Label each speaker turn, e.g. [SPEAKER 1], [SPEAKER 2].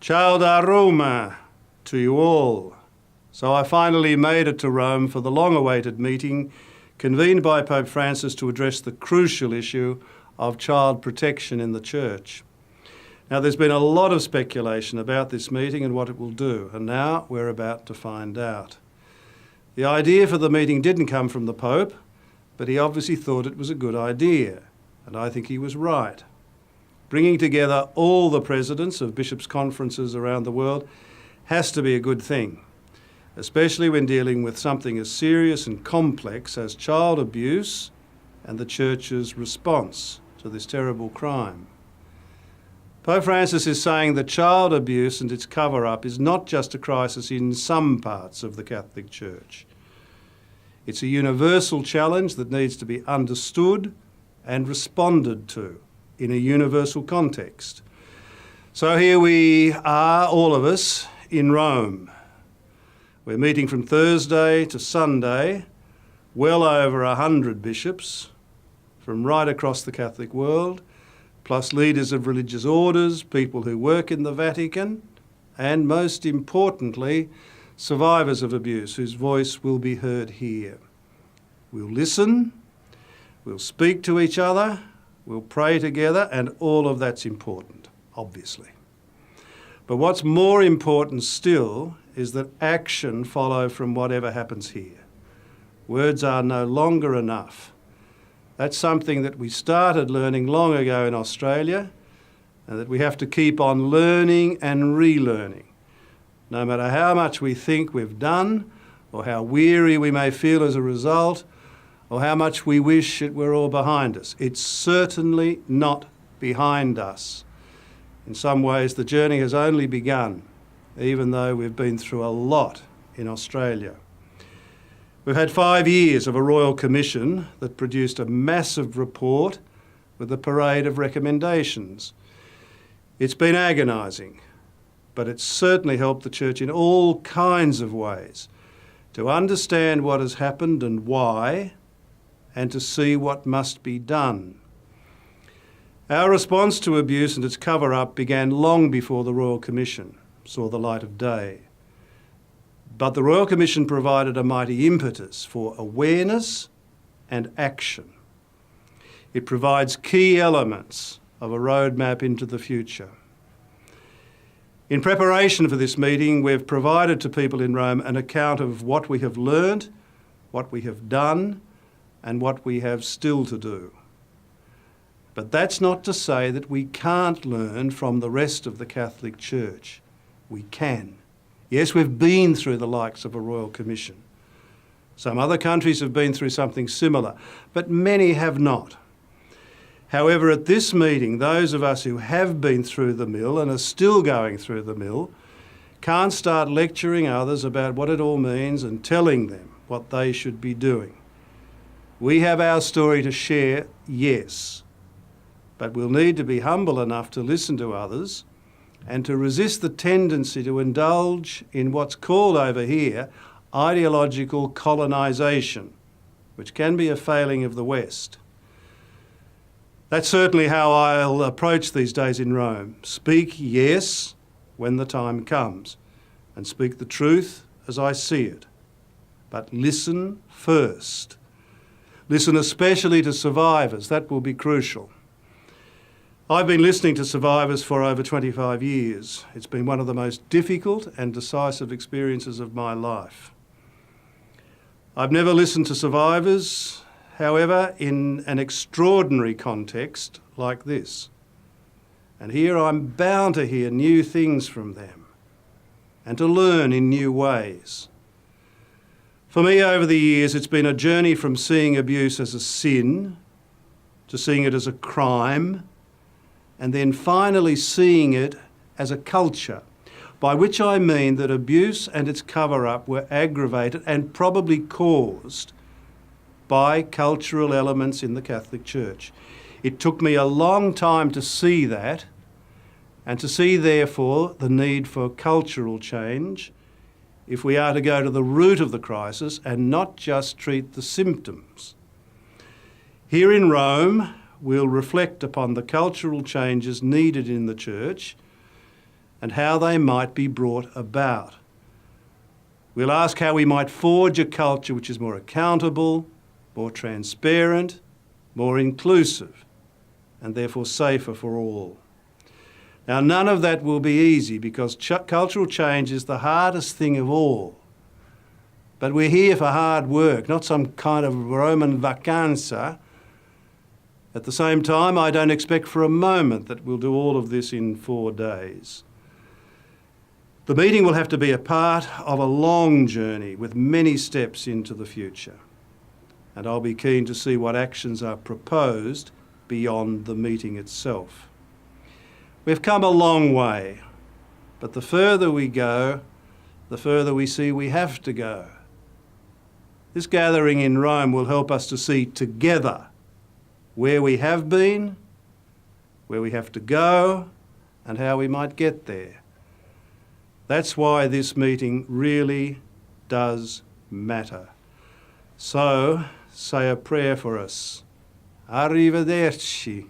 [SPEAKER 1] Ciao da Roma to you all. So I finally made it to Rome for the long-awaited meeting convened by Pope Francis to address the crucial issue of child protection in the Church. Now, there's been a lot of speculation about this meeting and what it will do, and now we're about to find out. The idea for the meeting didn't come from the Pope, but he obviously thought it was a good idea, and I think he was right. Bringing together all the presidents of bishops' conferences around the world has to be a good thing, especially when dealing with something as serious and complex as child abuse and the Church's response to this terrible crime. Pope Francis is saying that child abuse and its cover-up is not just a crisis in some parts of the Catholic Church. It's a universal challenge that needs to be understood and responded to in a universal context. So here we are, all of us, in Rome. We're meeting from Thursday to Sunday, well over 100 bishops from right across the Catholic world, plus leaders of religious orders, people who work in the Vatican, and most importantly, survivors of abuse whose voice will be heard here. We'll listen, we'll speak to each other, we'll pray together, and all of that's important, obviously. But what's more important still is that action follow from whatever happens here. Words are no longer enough. That's something that we started learning long ago in Australia, and that we have to keep on learning and relearning. No matter how much we think we've done, or how weary we may feel as a result, or how much we wish it were all behind us, it's certainly not behind us. In some ways, the journey has only begun, even though we've been through a lot in Australia. We've had 5 years of a Royal Commission that produced a massive report with a parade of recommendations. It's been agonising, but it's certainly helped the Church in all kinds of ways to understand what has happened and why, and to see what must be done. Our response to abuse and its cover-up began long before the Royal Commission saw the light of day. But the Royal Commission provided a mighty impetus for awareness and action. It provides key elements of a roadmap into the future. In preparation for this meeting, we've provided to people in Rome an account of what we have learned, what we have done, and what we have still to do. But that's not to say that we can't learn from the rest of the Catholic Church. We can. Yes, we've been through the likes of a Royal Commission. Some other countries have been through something similar, but many have not. However, at this meeting, those of us who have been through the mill and are still going through the mill can't start lecturing others about what it all means and telling them what they should be doing. We have our story to share, yes, but we'll need to be humble enough to listen to others and to resist the tendency to indulge in what's called over here ideological colonisation, which can be a failing of the West. That's certainly how I'll approach these days in Rome. Speak yes when the time comes, and speak the truth as I see it. But listen first. Listen especially to survivors. That will be crucial. I've been listening to survivors for over 25 years. It's been one of the most difficult and decisive experiences of my life. I've never listened to survivors, however, in an extraordinary context like this. And here I'm bound to hear new things from them and to learn in new ways. For me, over the years, it's been a journey from seeing abuse as a sin to seeing it as a crime, and then finally seeing it as a culture, by which I mean that abuse and its cover-up were aggravated and probably caused by cultural elements in the Catholic Church. It took me a long time to see that, and to see, therefore, the need for cultural change if we are to go to the root of the crisis and not just treat the symptoms. Here in Rome, we'll reflect upon the cultural changes needed in the Church and how they might be brought about. We'll ask how we might forge a culture which is more accountable, more transparent, more inclusive, and therefore safer for all. Now, none of that will be easy because cultural change is the hardest thing of all. But we're here for hard work, not some kind of Roman vacanza. At the same time, I don't expect for a moment that we'll do all of this in 4 days. The meeting will have to be a part of a long journey with many steps into the future. And I'll be keen to see what actions are proposed beyond the meeting itself. We've come a long way, but the further we go, the further we see we have to go. This gathering in Rome will help us to see together where we have been, where we have to go, and how we might get there. That's why this meeting really does matter. So, say a prayer for us. Arrivederci.